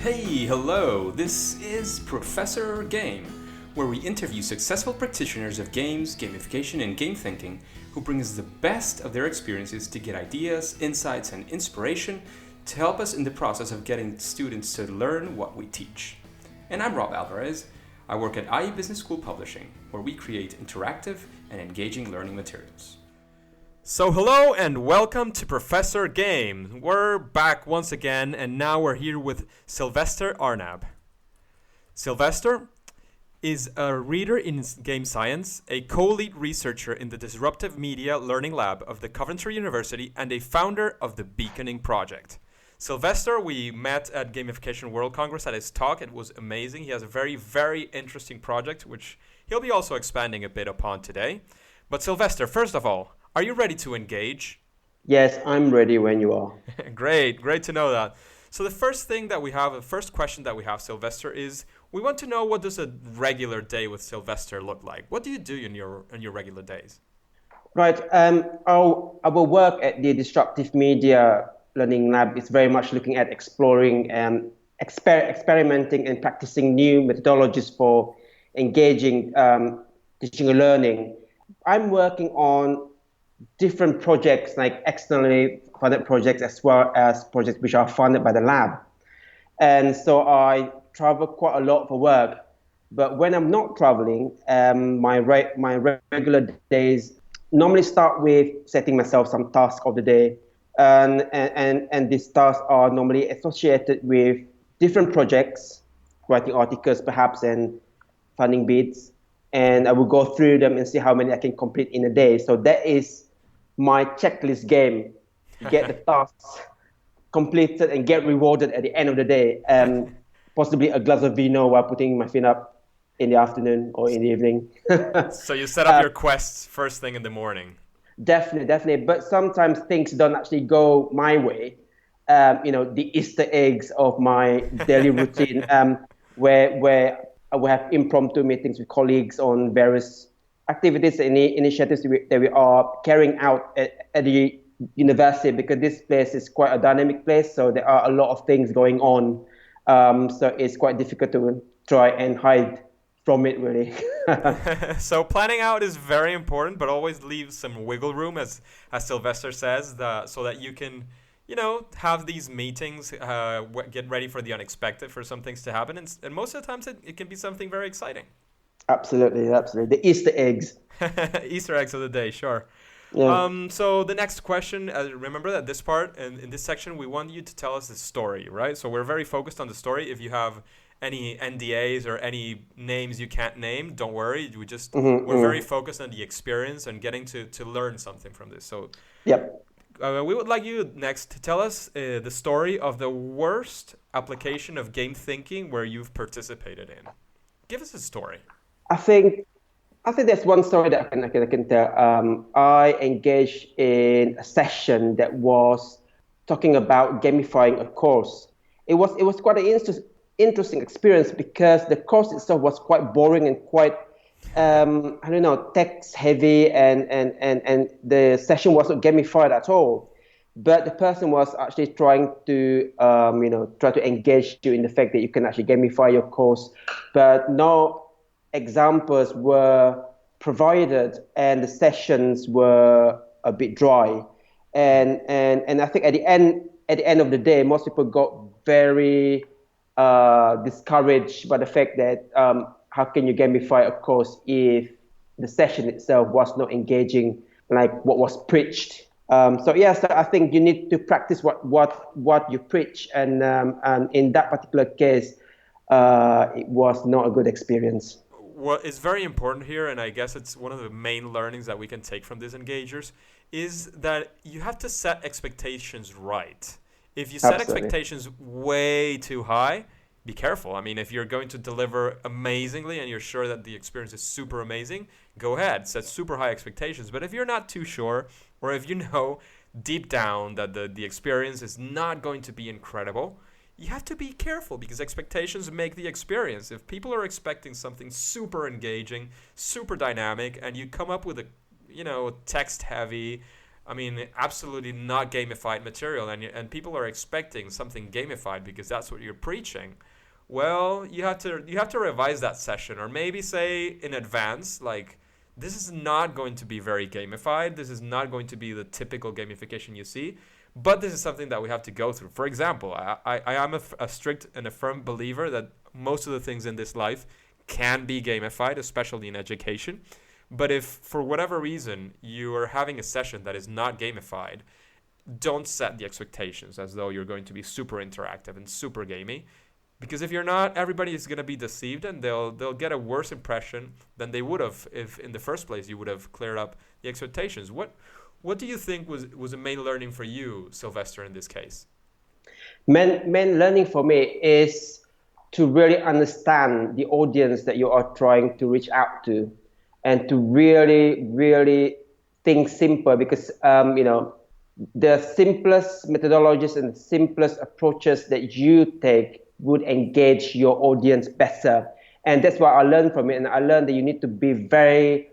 Hey, hello! This is Professor Game, where we interview successful practitioners of games, gamification, and game thinking who bring us the best of their experiences to get ideas, insights, and inspiration to help us in the process of getting students to learn what we teach. And I'm Rob Alvarez. I work at IE Business School Publishing, where we create interactive and engaging learning materials. So hello and welcome to Professor Game. We're back once again, and now we're here with Sylvester Arnab. Sylvester is a reader in game science, a co-lead researcher in the Disruptive Media Learning Lab of the Coventry University, and a founder of the Beaconing Project. Sylvester, we met at Gamification World Congress at his talk. It was amazing. He has a very, very interesting project, which he'll be also expanding a bit upon today. But Sylvester, first of all, are you ready to engage? Yes, I'm ready when you are. Great to know that. So the first question that we have, Sylvester, is we want to know, what does a regular day with Sylvester look like? What do you do in your regular days? Right. Our work at the Disruptive Media Learning Lab is very much looking at exploring and experimenting and practicing new methodologies for engaging teaching and learning. I'm working on different projects, like externally funded projects as well as projects which are funded by the lab. And so I travel quite a lot for work. But when I'm not traveling, my regular days normally start with setting myself some tasks of the day. And these tasks are normally associated with different projects, writing articles perhaps, and funding bids. And I will go through them and see how many I can complete in a day. So that is my checklist game, to get the tasks completed and get rewarded at the end of the day. Possibly a glass of vino while putting my feet up in the afternoon or in the evening. So you set up your quests first thing in the morning. Definitely. But sometimes things don't actually go my way. The Easter eggs of my daily routine, where I will have impromptu meetings with colleagues on various activities and initiatives that we are carrying out at the university, because this place is quite a dynamic place, so there are a lot of things going on. So it's quite difficult to try and hide from it, really. So planning out is very important, but always leave some wiggle room, as Sylvester says, so that you can, have these meetings, get ready for the unexpected, for some things to happen. And most of the times it can be something very exciting. Absolutely. The Easter eggs. Easter eggs of the day, sure. Yeah. So the next question, remember that this part, in this section, we want you to tell us the story, right? So we're very focused on the story. If you have any NDAs or any names you can't name, don't worry. We're very focused on the experience and getting to learn something from this. So Yep. We would like you next to tell us the story of the worst application of game thinking where you've participated in. Give us a story. I think there's one story that I can tell. I engaged in a session that was talking about gamifying a course. It was quite an interesting experience, because the course itself was quite boring and quite text heavy, and the session wasn't gamified at all. But the person was actually trying to engage you in the fact that you can actually gamify your course, but no examples were provided, and the sessions were a bit dry. And I think at the end of the day, most people got very discouraged by the fact that how can you gamify a course if the session itself was not engaging like what was preached. So I think you need to practice what you preach, and in that particular case, it was not a good experience. What is very important here, and I guess it's one of the main learnings that we can take from these engagers, is that you have to set expectations right. If you set expectations way too high, be careful. I mean, if you're going to deliver amazingly and you're sure that the experience is super amazing, go ahead, set super high expectations. But if you're not too sure, or if you know deep down that the experience is not going to be incredible, you have to be careful, because expectations make the experience. If people are expecting something super engaging, super dynamic, and you come up with a text heavy, I mean, absolutely not gamified material, and people are expecting something gamified because that's what you're preaching. Well, you have to revise that session, or maybe say in advance, like, this is not going to be very gamified. This is not going to be the typical gamification you see, but this is something that we have to go through. For example, I am a strict and a firm believer that most of the things in this life can be gamified, especially in education. But if for whatever reason you are having a session that is not gamified, don't set the expectations as though you're going to be super interactive and super gamey. Because if you're not, everybody is going to be deceived, and they'll get a worse impression than they would have if in the first place you would have cleared up the expectations. What do you think was a main learning for you, Sylvester, in this case? Main learning for me is to really understand the audience that you are trying to reach out to, and to really think simple, because the simplest methodologies and the simplest approaches that you take would engage your audience better. And that's what I learned from it. And I learned that you need to be very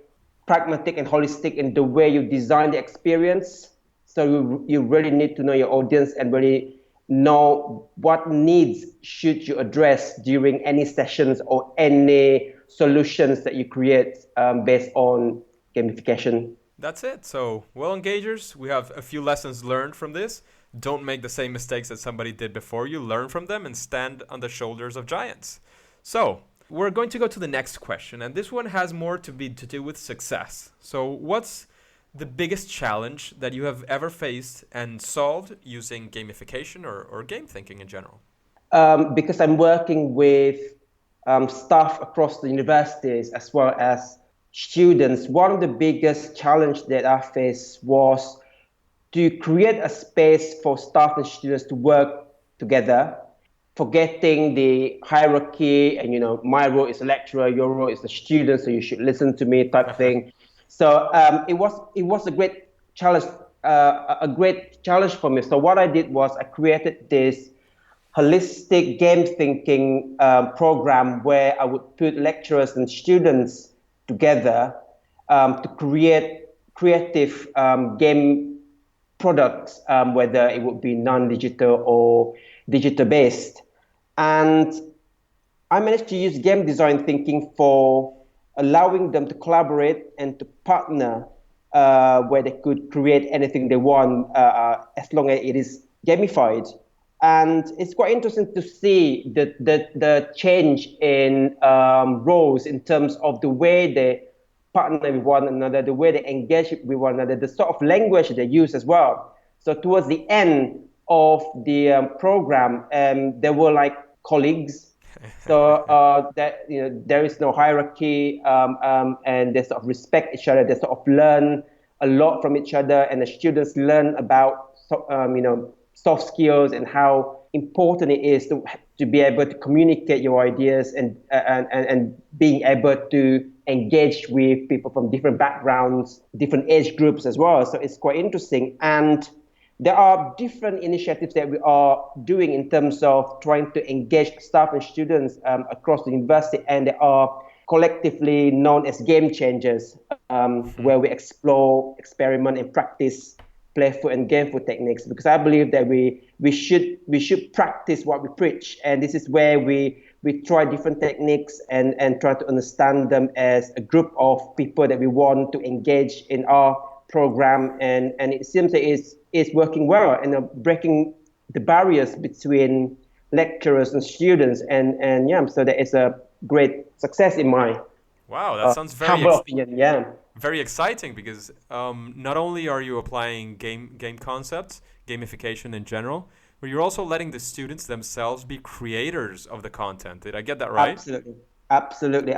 pragmatic and holistic in the way you design the experience. So you really need to know your audience and really know what needs should you address during any sessions or any solutions that you create based on gamification. That's it. So, well, engagers, we have a few lessons learned from this. Don't make the same mistakes that somebody did before you. Learn from them and stand on the shoulders of giants. So, we're going to go to the next question, and this one has more to do with success. So, what's the biggest challenge that you have ever faced and solved using gamification or game thinking in general? Because I'm working with staff across the universities as well as students, one of the biggest challenges that I faced was to create a space for staff and students to work together, forgetting the hierarchy and, my role is a lecturer, your role is a student, so you should listen to me type thing. So it was a great challenge, for me. So what I did was I created this holistic game thinking program where I would put lecturers and students together to create creative game products, whether it would be non-digital or digital-based. And I managed to use game design thinking for allowing them to collaborate and to partner where they could create anything they want as long as it is gamified. And it's quite interesting to see the change in roles in terms of the way they partner with one another, the way they engage with one another, the sort of language they use as well. So towards the end of the program, they were like colleagues. So that there is no hierarchy, and they sort of respect each other. They sort of learn a lot from each other, and the students learn about soft skills and how important it is to be able to communicate your ideas and being able to engage with people from different backgrounds, different age groups as well. So it's quite interesting. And there are different initiatives that we are doing in terms of trying to engage staff and students across the university, and they are collectively known as game changers, where we explore, experiment, and practice playful and gameful techniques, because I believe that we should practice what we preach, and this is where we try different techniques and try to understand them as a group of people that we want to engage in our program, and it seems that it's working well and breaking the barriers between lecturers and students, and so that is a great success in my wow, that sounds very humble opinion. Very exciting, because not only are you applying game concepts, gamification in general, but you're also letting the students themselves be creators of the content. Did I get that right? Absolutely.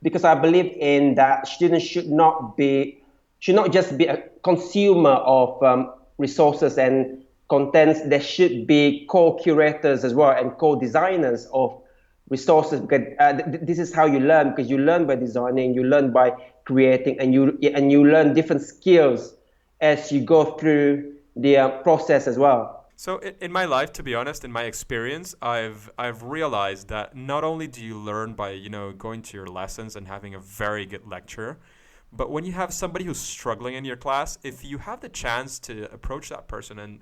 Because I believe in that students should not just be a consumer of resources and contents. They should be co-curators as well and co-designers of resources, because this is how you learn, because you learn by designing, you learn by creating, and you learn different skills as you go through the process as well. So in my life, to be honest, in my experience, I've realized that not only do you learn by going to your lessons and having a very good lecturer, But when you have somebody who's struggling in your class, if you have the chance to approach that person and,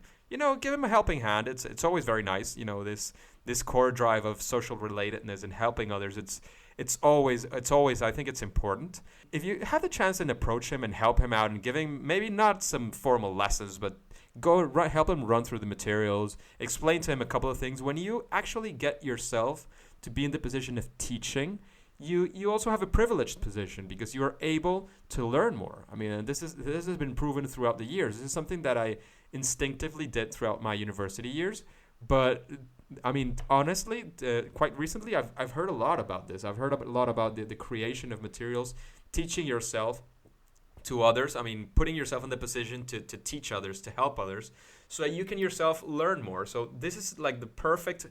give him a helping hand, it's always very nice. This core drive of social relatedness and helping others, it's always I think it's important. If you have the chance and approach him and help him out and give him maybe not some formal lessons, but help him run through the materials, explain to him a couple of things. When you actually get yourself to be in the position of teaching, you also have a privileged position because you are able to learn more. I mean, and this has been proven throughout the years. This is something that I instinctively did throughout my university years. But I mean, honestly, quite recently, I've heard a lot about this. I've heard a lot about the creation of materials, teaching yourself to others. I mean, putting yourself in the position to teach others, to help others, so that you can yourself learn more. So this is like the perfect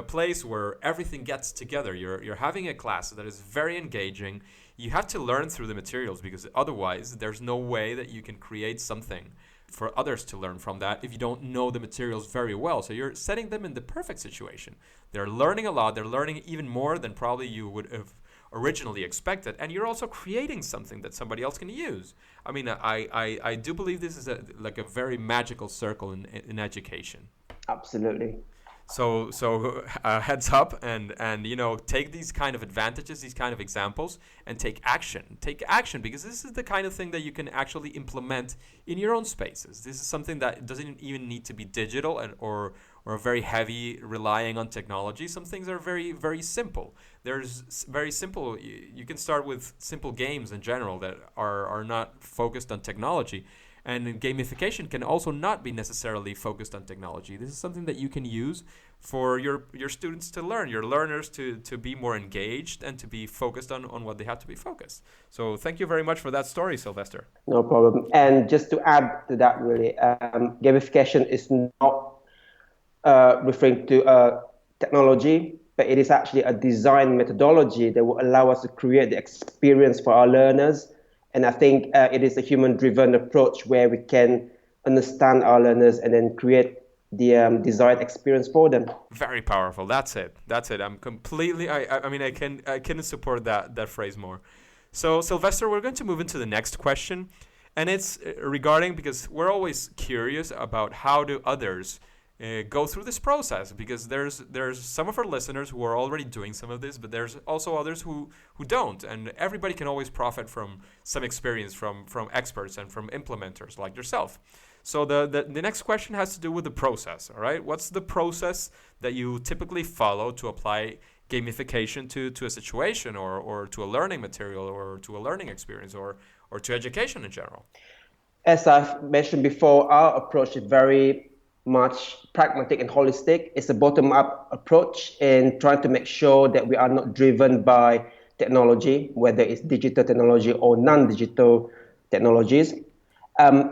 place where everything gets together. You're having a class that is very engaging. You have to learn through the materials because otherwise there's no way that you can create something for others to learn from that if you don't know the materials very well. So you're setting them in the perfect situation. They're learning a lot. They're learning even more than probably you would have originally expected, and you're also creating something that somebody else can use. I mean, I do believe this is a very magical circle in education. Absolutely. So heads up and take these kind of advantages, these kind of examples, and take action. Take action, because this is the kind of thing that you can actually implement in your own spaces. This is something that doesn't even need to be digital or very heavy relying on technology. Some things are very, very simple. There's very simple. You can start with simple games in general that are not focused on technology. And gamification can also not be necessarily focused on technology. This is something that you can use for your students to learn, your learners to be more engaged and to be focused on what they have to be focused. So thank you very much for that story, Sylvester. No problem. And just to add to that, really, gamification is not referring to technology, but it is actually a design methodology that will allow us to create the experience for our learners. And I think it is a human-driven approach where we can understand our learners and then create the desired experience for them. Very powerful. That's it. I'm completely. I mean, I couldn't support that phrase more. So Sylvester, we're going to move into the next question, and it's regarding, because we're always curious about how do others go through this process, because there's some of our listeners who are already doing some of this, but there's also others who don't, and everybody can always profit from some experience from experts and from implementers like yourself. So the next question has to do with the process. All right, what's the process that you typically follow to apply gamification to a situation or to a learning material or to a learning experience or to education in general? As I've mentioned before, our approach is very much pragmatic and holistic. It's a bottom-up approach in trying to make sure that we are not driven by technology, whether it's digital technology or non-digital technologies.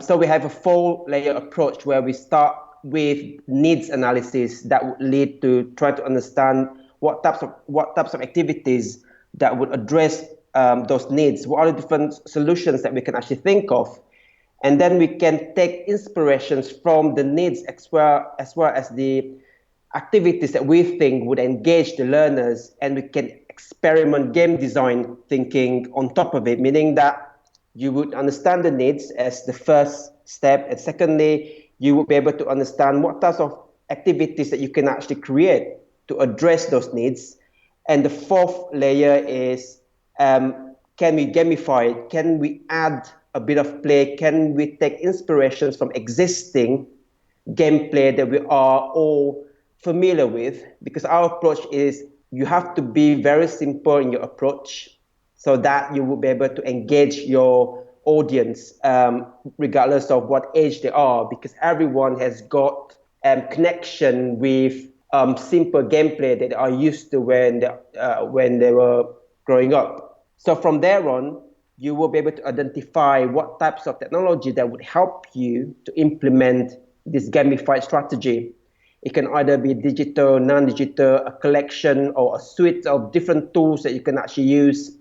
So we have a 4-layer approach where we start with needs analysis that would lead to try to understand what types of activities that would address those needs. What are the different solutions that we can actually think of? And then we can take inspirations from the needs as well as the activities that we think would engage the learners, and we can experiment game design thinking on top of it, meaning that you would understand the needs as the first step, and secondly, you would be able to understand what types of activities that you can actually create to address those needs. And the 4th layer is, can we gamify it? Can we add a bit of play? Can we take inspirations from existing gameplay that we are all familiar with? Because our approach is you have to be very simple in your approach so that you will be able to engage your audience regardless of what age they are, because everyone has got connection with simple gameplay that they are used to when they were growing up. So from there on, you will be able to identify what types of technology that would help you to implement this gamified strategy. It can either be digital, non-digital, a collection or a suite of different tools that you can actually use.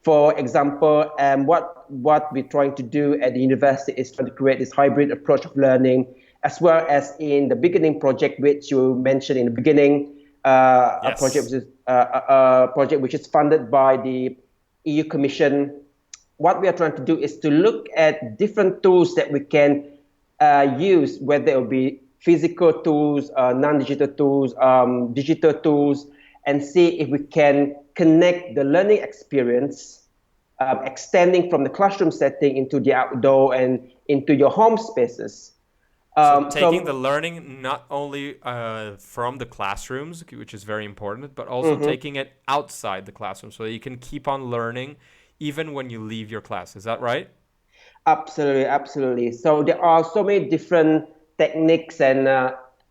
For example, what we're trying to do at the university is trying to create this hybrid approach of learning, as well as in the beginning project, which you mentioned in the beginning, yes. a project which is funded by the EU Commission, what we are trying to do is to look at different tools that we can use, whether it will be physical tools, non-digital tools, digital tools, and see if we can connect the learning experience, extending from the classroom setting into the outdoor and into your home spaces. So taking the learning not only from the classrooms, which is very important, but also taking it outside the classroom so that you can keep on learning even when you leave your class. Is that right? Absolutely, absolutely. So there are so many different techniques and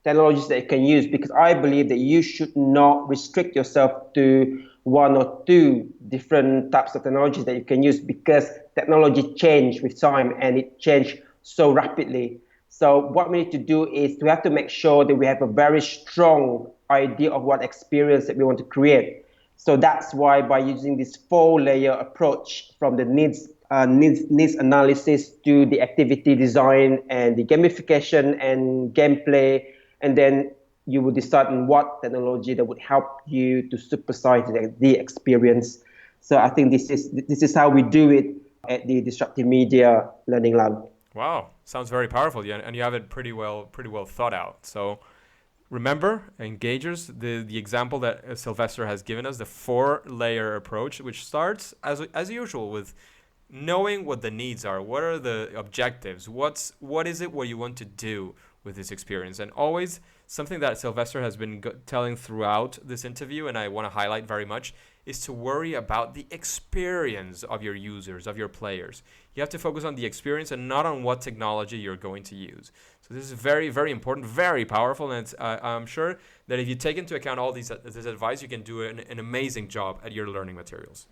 technologies that you can use, because I believe that you should not restrict yourself to one or two different types of technologies that you can use, because technology change with time and it changed so rapidly. So what we need to do is to have to make sure that we have a very strong idea of what experience that we want to create. So that's why by using this 4-layer approach, from the needs analysis to the activity design and the gamification and gameplay, and then you will decide on what technology that would help you to supersize the experience. So I think this is how we do it at the Disruptive Media Learning Lab. Wow, sounds very powerful, yeah, and you have it pretty well thought out. So remember, engagers, the example that Sylvester has given us, the 4-layer approach, which starts as usual with knowing what the needs are, what are the objectives, what is it what you want to do with this experience. And always something that Sylvester has been telling throughout this interview, and I want to highlight very much, is to worry about the experience of your users, of your players. You have to focus on the experience and not on what technology you're going to use. So this is very, very important, very powerful, and I'm sure that if you take into account all this advice, you can do an amazing job at your learning materials.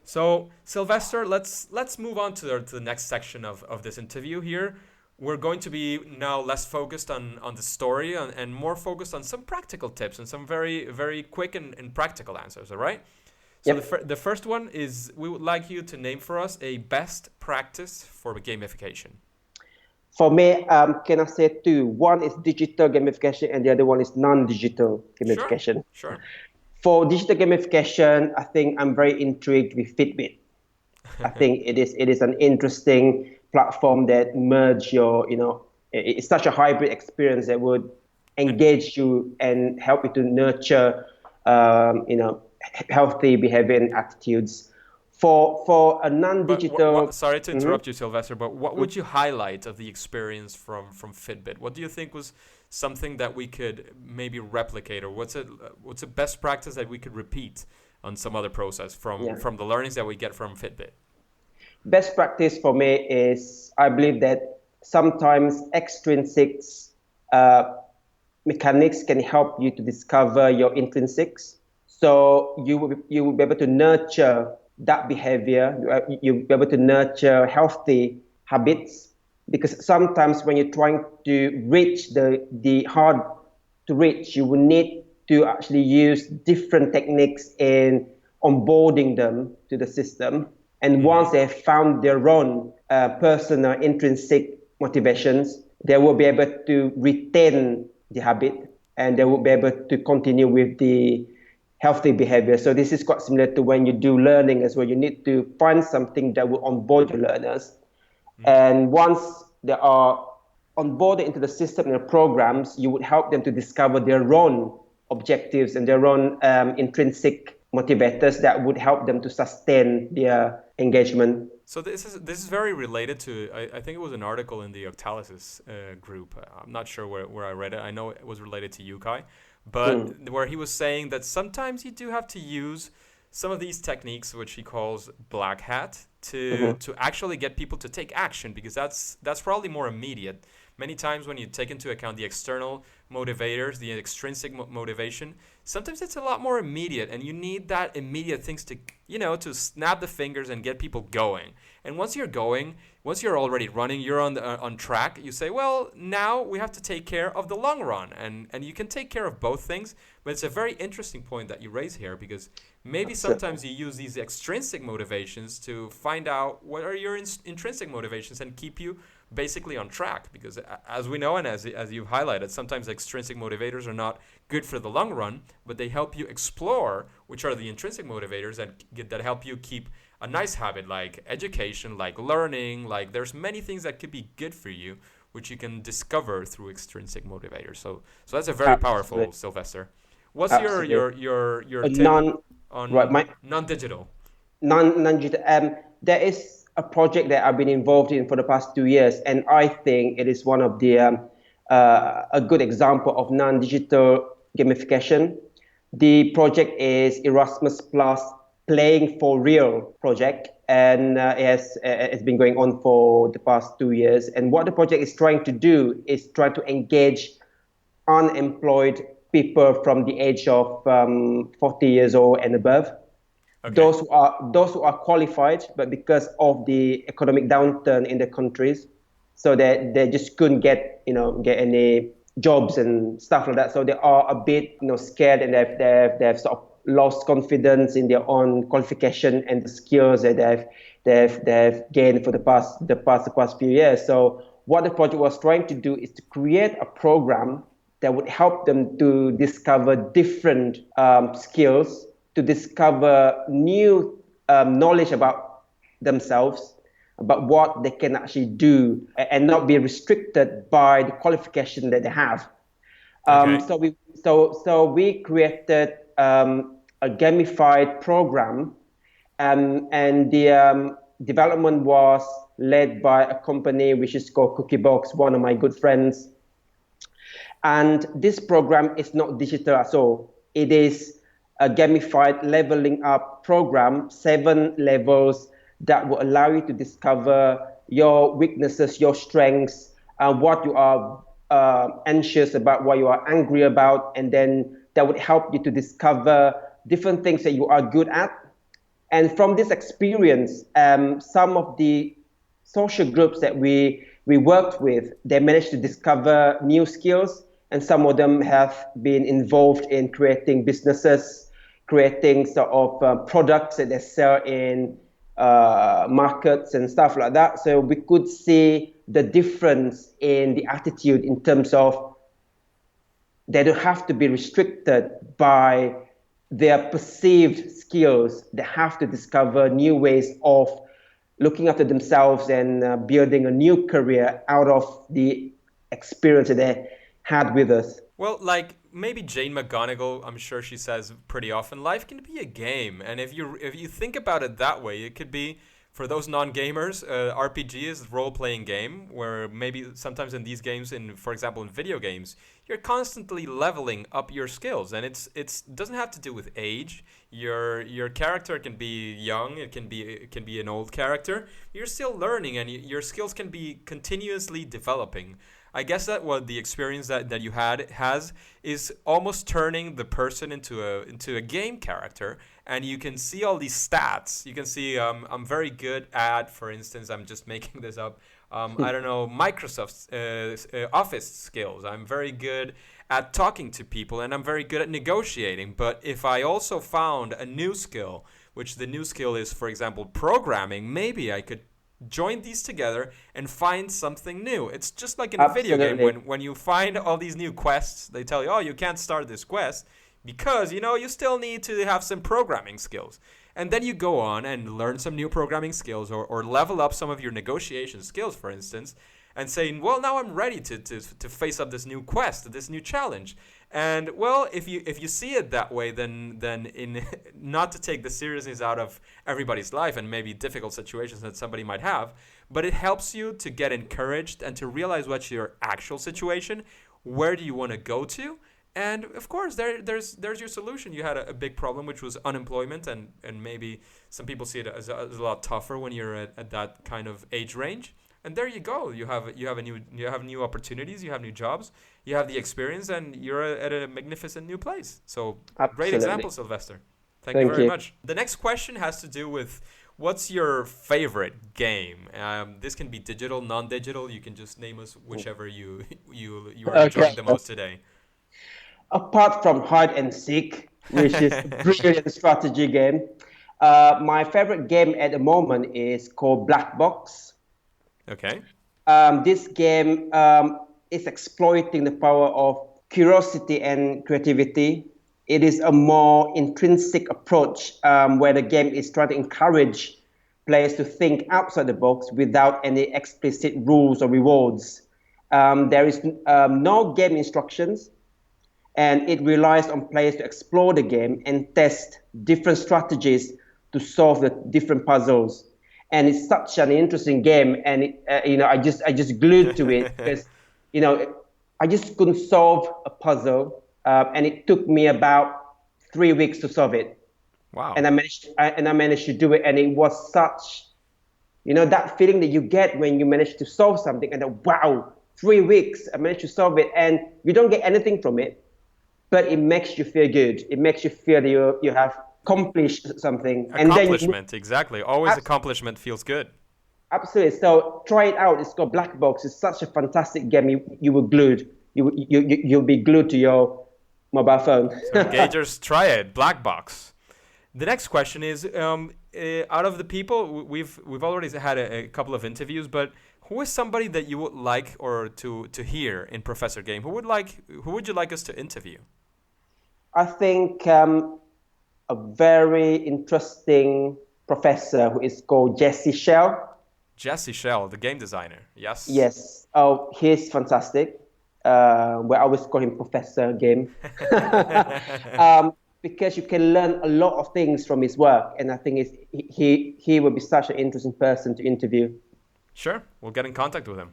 So Sylvester, let's move on to the next section of this interview here. We're going to be now less focused on the story and more focused on some practical tips and some very, very quick and practical answers, all right? So Yep. the first one is, we would like you to name for us a best practice for gamification. For me, can I say two? One is digital gamification and the other one is non-digital gamification. Sure. For digital gamification, I think I'm very intrigued with Fitbit. I think it is an interesting platform that merge it's such a hybrid experience that would engage you and help you to nurture, healthy behavior and attitudes. For a non-digital. Sorry to interrupt you, Sylvester, but what would you highlight of the experience from Fitbit? What do you think was something that we could maybe replicate, or what's a best practice that we could repeat on some other process from the learnings that we get from Fitbit? Best practice for me is, I believe that sometimes extrinsic mechanics can help you to discover your intrinsics. So you will be able to nurture that behavior. You'll be able to nurture healthy habits, because sometimes when you're trying to reach the hard to reach, you will need to actually use different techniques in onboarding them to the system. And once they have found their own personal intrinsic motivations, they will be able to retain the habit and they will be able to continue with the healthy behavior. So this is quite similar to when you do learning as well. You need to find something that will onboard your learners. And once they are onboarded into the system and the programs, you would help them to discover their own objectives and their own intrinsic motivators that would help them to sustain their engagement. So this is very related to, I think it was an article in the Octalysis group. I'm not sure where I read it. I know it was related to Yukai, but where he was saying that sometimes you do have to use some of these techniques, which he calls black hat, to actually get people to take action, because that's probably more immediate. Many times when you take into account the external motivators, the extrinsic motivation, sometimes it's a lot more immediate, and you need that immediate things to, to snap the fingers and get people going. And once you're going, once you're already running, you're on track, you say, well, now we have to take care of the long run. And you can take care of both things, but it's a very interesting point that you raise here, because maybe sometimes you use these extrinsic motivations to find out what are your intrinsic motivations and keep you basically on track. Because as we know, and as you've highlighted, sometimes extrinsic motivators are not good for the long run, but they help you explore which are the intrinsic motivators that help you keep a nice habit, like education, like learning, like there's many things that could be good for you, which you can discover through extrinsic motivators. So that's a very powerful, Sylvester. What's your tip on non-digital? Non-digital. There is a project that I've been involved in for the past 2 years, and I think it is one of the a good example of non-digital gamification. The project is Erasmus Plus Playing for Real project, and it's been going on for the past 2 years. And what the project is trying to do is try to engage unemployed people from the age of 40 years old and above. Okay. Those who are qualified, but because of the economic downturn in the countries, so that they just couldn't get any jobs and stuff like that. So they are a bit scared, and they've sort of lost confidence in their own qualification and the skills that they've gained for the past few years. So what the project was trying to do is to create a program that would help them to discover different skills, to discover new knowledge about themselves, about what they can actually do, and not be restricted by the qualification that they have. Okay. So we created a gamified program, and the development was led by a company which is called Cookiebox, one of my good friends. And this program is not digital at all. It is a gamified leveling up program, 7 levels that will allow you to discover your weaknesses, your strengths, what you are anxious about, what you are angry about, and then that would help you to discover different things that you are good at. And from this experience, some of the social groups that we worked with, they managed to discover new skills, and some of them have been involved in creating businesses, creating sort of products that they sell in markets and stuff like that. So we could see the difference in the attitude in terms of they don't have to be restricted by their perceived skills. They have to discover new ways of looking after themselves and building a new career out of the experience that they had with us. Well, like maybe Jane McGonigal, I'm sure she says pretty often, life can be a game. And if you think about it that way, it could be, for those non-gamers, RPG is a role-playing game where maybe sometimes in these games, for example, in video games, you're constantly leveling up your skills, and it doesn't have to do with age. Your character can be young, it can be an old character. You're still learning, and your skills can be continuously developing. I guess that what the experience that you has is almost turning the person into a game character, and you can see all these stats. You can see I'm very good at, for instance, I'm just making this up, I don't know, Microsoft's Office skills. I'm very good at talking to people, and I'm very good at negotiating. But if I also found a new skill, which the new skill is, for example, programming, maybe I could join these together and find something new. It's just like in a video game when you find all these new quests, they tell you, oh, you can't start this quest because, you still need to have some programming skills. And then you go on and learn some new programming skills or level up some of your negotiation skills, for instance, and saying, well, now I'm ready to face up this new quest, this new challenge. And well, if you see it that way, then in not to take the seriousness out of everybody's life and maybe difficult situations that somebody might have, but it helps you to get encouraged and to realize what's your actual situation, where do you want to go to, and of course there's your solution. You had a big problem, which was unemployment, and maybe some people see it as a lot tougher when you're at that kind of age range. And there you go. You have new opportunities. You have new jobs. You have the experience, and you're at a magnificent new place. So Absolutely. Great example, Sylvester. Thank you very much. The next question has to do with what's your favorite game. This can be digital, non-digital. You can just name us whichever you are enjoying the most today. Apart from hide and seek, which is a brilliant strategy game, my favorite game at the moment is called Black Box. Okay. This game is exploiting the power of curiosity and creativity. It is a more intrinsic approach where the game is trying to encourage players to think outside the box without any explicit rules or rewards. There is no game instructions, and it relies on players to explore the game and test different strategies to solve the different puzzles. And it's such an interesting game, and I just glued to it because I just couldn't solve a puzzle, and it took me about 3 weeks to solve it. Wow. And I managed to do it, and it was such, that feeling that you get when you manage to solve something, and wow, 3 weeks I managed to solve it, and you don't get anything from it, but it makes you feel good. It makes you feel that you have accomplished something. Accomplishment, exactly. Always accomplishment feels good. Absolutely. So try it out. It's called Black Box. It's such a fantastic game. You will glued. You'll be glued to your mobile phone. So engagers, try it. Black Box. The next question is, out of the people, we've already had a couple of interviews, but who is somebody that you would like or to hear in Professor Game? Who would you like us to interview? I think a very interesting professor who is called Jesse Shell. Jesse Shell, the game designer. Yes. Yes. Oh, he's fantastic. We always call him Professor Game. Because you can learn a lot of things from his work, and I think he would be such an interesting person to interview. Sure, we'll get in contact with him.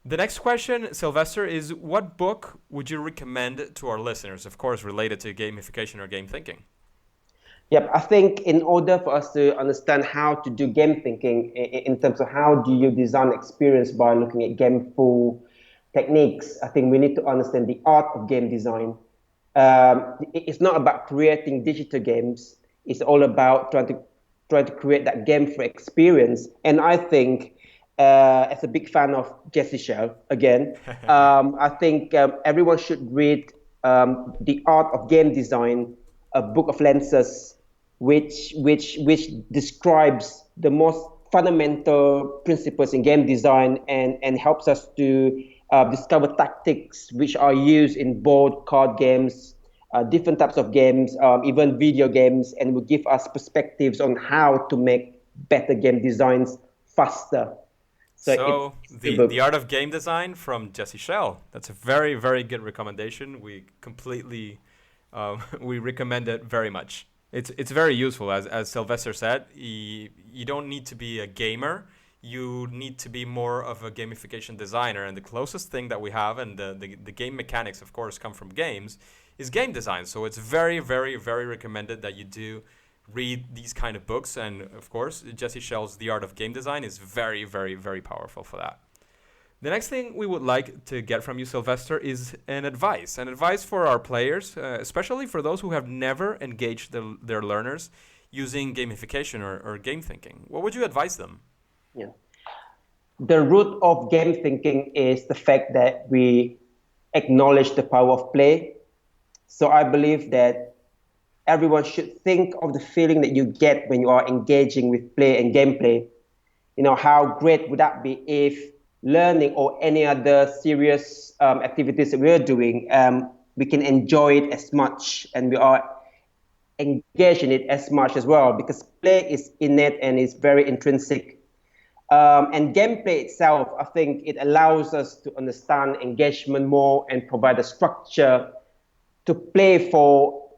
The next question, Sylvester, is what book would you recommend to our listeners, of course, related to gamification or game thinking? Yep, I think in order for us to understand how to do game thinking in terms of how do you design experience by looking at gameful techniques, I think we need to understand the art of game design. It's not about creating digital games. It's all about trying to create that gameful experience. And I think, as a big fan of Jesse Shell, again, I think everyone should read The Art of Game Design, a book of lenses, which describes the most fundamental principles in game design and helps us to discover tactics which are used in board, card games, different types of games, even video games, and will give us perspectives on how to make better game designs faster. So the Art of Game Design from Jesse Shell. That's a very, very good recommendation. We completely we recommend it very much. It's very useful. As Sylvester said, you don't need to be a gamer. You need to be more of a gamification designer. And the closest thing that we have, and the game mechanics, of course, come from games, is game design. So it's very, very, very recommended that you do read these kind of books. And, of course, Jesse Shell's The Art of Game Design is very, very, very powerful for that. The next thing we would like to get from you, Sylvester, is an advice for our players, especially for those who have never engaged their learners using gamification or game thinking. What would you advise them? Yeah. The root of game thinking is the fact that we acknowledge the power of play. So I believe that everyone should think of the feeling that you get when you are engaging with play and gameplay. How great would that be if learning or any other serious activities that we're doing, we can enjoy it as much and we are engaged in it as much as well, because play is innate and is very intrinsic. And gameplay itself, I think it allows us to understand engagement more and provide a structure to play for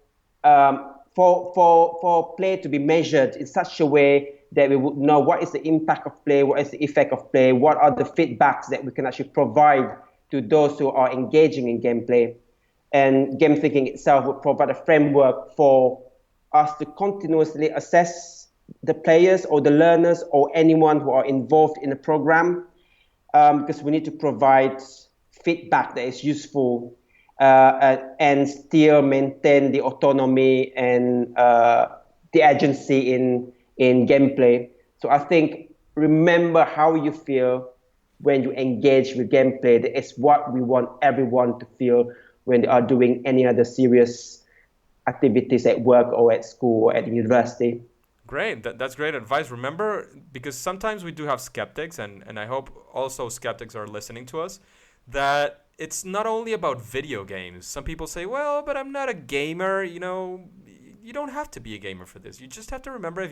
play to be measured in such a way that we would know what is the impact of play, what is the effect of play, what are the feedbacks that we can actually provide to those who are engaging in gameplay. And game thinking itself would provide a framework for us to continuously assess the players or the learners or anyone who are involved in the program, because we need to provide feedback that is useful and still maintain the autonomy and the agency in gameplay. So I think remember how you feel when you engage with gameplay. That is what we want everyone to feel when they are doing any other serious activities at work or at school or at university. Great. That's great advice. Remember, because sometimes we do have skeptics, and I hope also skeptics are listening to us, that it's not only about video games. Some people say, well, but I'm not a gamer. You don't have to be a gamer for this. You just have to remember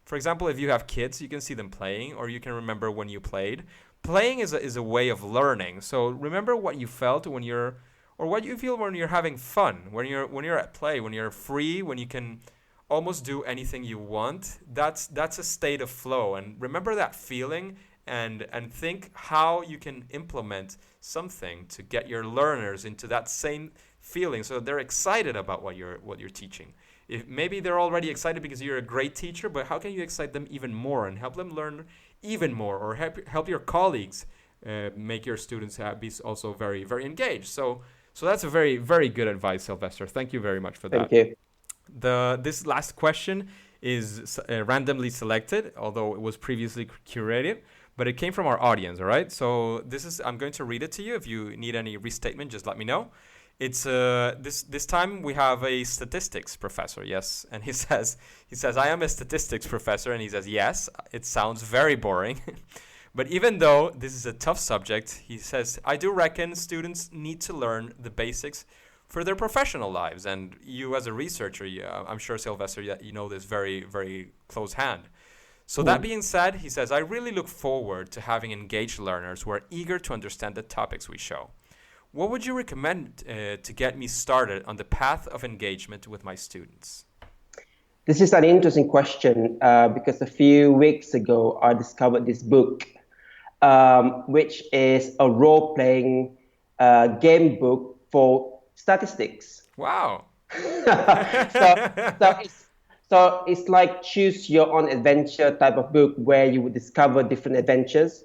for example, if you have kids, you can see them playing, or you can remember when you played. Playing is a way of learning. So remember what you felt or what you feel when you're having fun, when you're at play, when you're free, when you can almost do anything you want. That's a state of flow, and remember that feeling, and think how you can implement something to get your learners into that same feeling, so they're excited about what you're teaching. If maybe they're already excited because you're a great teacher, but how can you excite them even more and help them learn even more, or help your colleagues make your students be also very, very engaged. So that's a very, very good advice, Sylvester. Thank you very much for that. Thank you. This last question is randomly selected, although it was previously curated, but it came from our audience, all right? So I'm going to read it to you. If you need any restatement, just let me know. It's this time we have a statistics professor, yes, and he says I am a statistics professor, and he says yes, it sounds very boring, but even though this is a tough subject, he says I do reckon students need to learn the basics for their professional lives, and you as a researcher, I'm sure Sylvester, you know this very, very close hand. So that being said, he says I really look forward to having engaged learners who are eager to understand the topics we show. What would you recommend to get me started on the path of engagement with my students? This is an interesting question because a few weeks ago I discovered this book, which is a role-playing game book for statistics. Wow. So it's like choose your own adventure type of book where you would discover different adventures,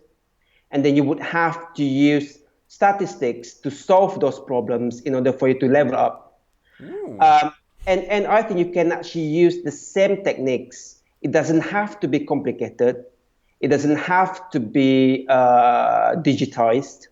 and then you would have to use statistics to solve those problems in order for you to level up. And I think you can actually use the same techniques. It doesn't have to be complicated. It doesn't have to be digitized.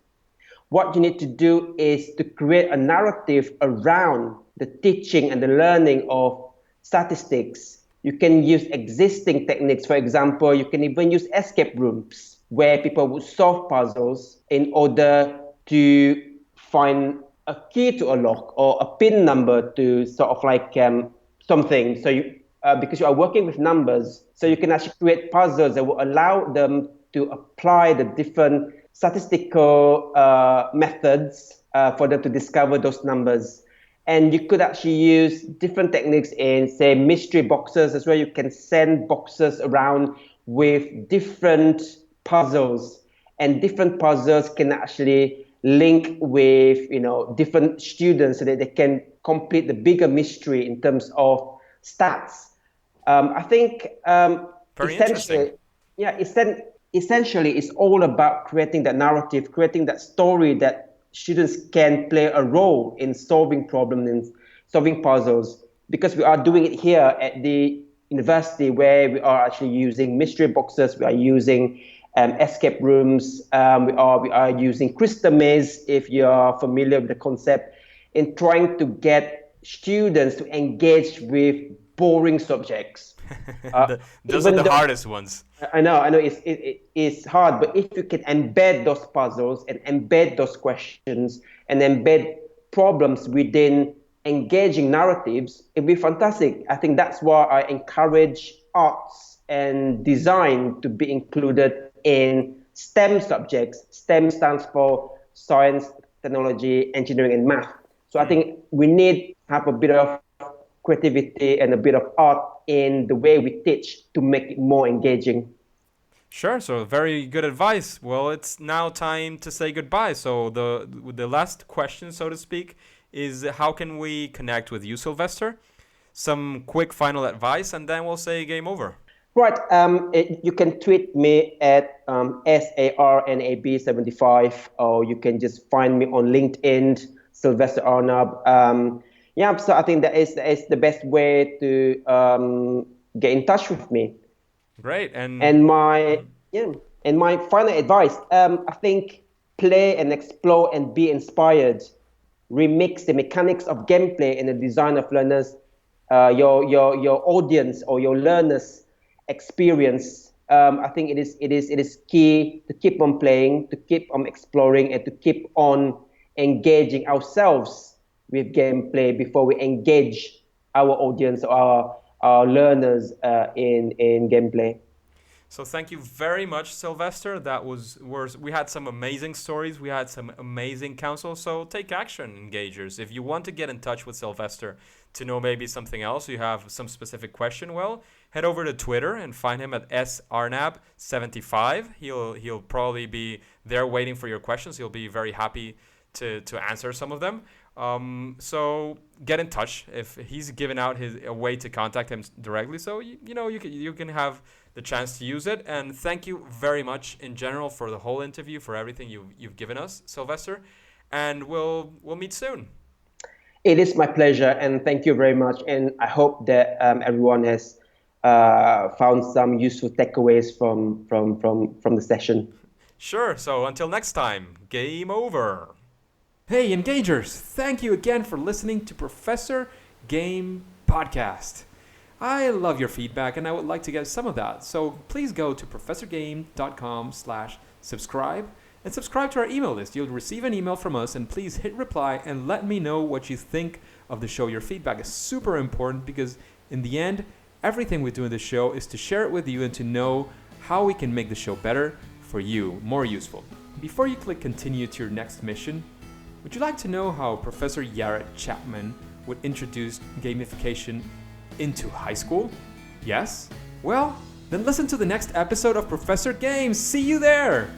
What you need to do is to create a narrative around the teaching and the learning of statistics. You can use existing techniques. For example, you can even use escape rooms where people would solve puzzles in order to find a key to a lock or a PIN number to sort of like something. So you, because you are working with numbers, so you can actually create puzzles that will allow them to apply the different statistical methods for them to discover those numbers. And you could actually use different techniques in, say, mystery boxes as well. You can send boxes around with different puzzles, and different puzzles can actually link with, different students so that they can complete the bigger mystery in terms of stats. I think very interesting. Yeah, essentially it's all about creating that narrative, creating that story that students can play a role in solving problems, in solving puzzles, because we are doing it here at the university where we are actually using mystery boxes, we are using escape rooms, we are using crystal maze, if you're familiar with the concept, in trying to get students to engage with boring subjects. Those are the hardest ones. I know it's hard, but if you can embed those puzzles and embed those questions and embed problems within engaging narratives, it'd be fantastic. I think that's why I encourage arts and design to be included in STEM subjects. STEM stands for science, technology, engineering, and math. So I think we need to have a bit of creativity and a bit of art in the way we teach to make it more engaging. Sure, so very good advice. Well, it's now time to say goodbye. So the last question, so to speak, is how can we connect with you, Sylvester? Some quick final advice, and then we'll say game over. Right. You can tweet me at SARNAB75, or you can just find me on LinkedIn, Sylvester Arnab. So I think that is the best way to get in touch with me. Great. And my final advice, I think play and explore and be inspired. Remix the mechanics of gameplay and the design of learners, your audience or your learners experience, I think it is key to keep on playing, to keep on exploring, and to keep on engaging ourselves with gameplay before we engage our audience, our learners in gameplay. So thank you very much, Sylvester. We had some amazing stories. We had some amazing counsel. So take action, engagers. If you want to get in touch with Sylvester to know maybe something else, you have some specific question, well, head over to Twitter and find him at sarnab75. He'll probably be there waiting for your questions. He'll be very happy to answer some of them. So get in touch. If he's given out a way to contact him directly, so you can have the chance to use it. And thank you very much in general for the whole interview, for everything you've given us, Sylvester. And we'll meet soon. It is my pleasure, and thank you very much. And I hope that everyone has found some useful takeaways from the session. Sure. So until next time, game over. Hey, engagers! Thank you again for listening to Professor Game Podcast. I love your feedback, and I would like to get some of that. So please go to professorgame.com/subscribe and subscribe to our email list. You'll receive an email from us, and please hit reply and let me know what you think of the show. Your feedback is super important because in the end, everything we do in the show is to share it with you and to know how we can make the show better for you, more useful. Before you click continue to your next mission, would you like to know how Professor Jarrett Chapman would introduce gamification into high school? Yes? Well, then listen to the next episode of Professor Games. See you there!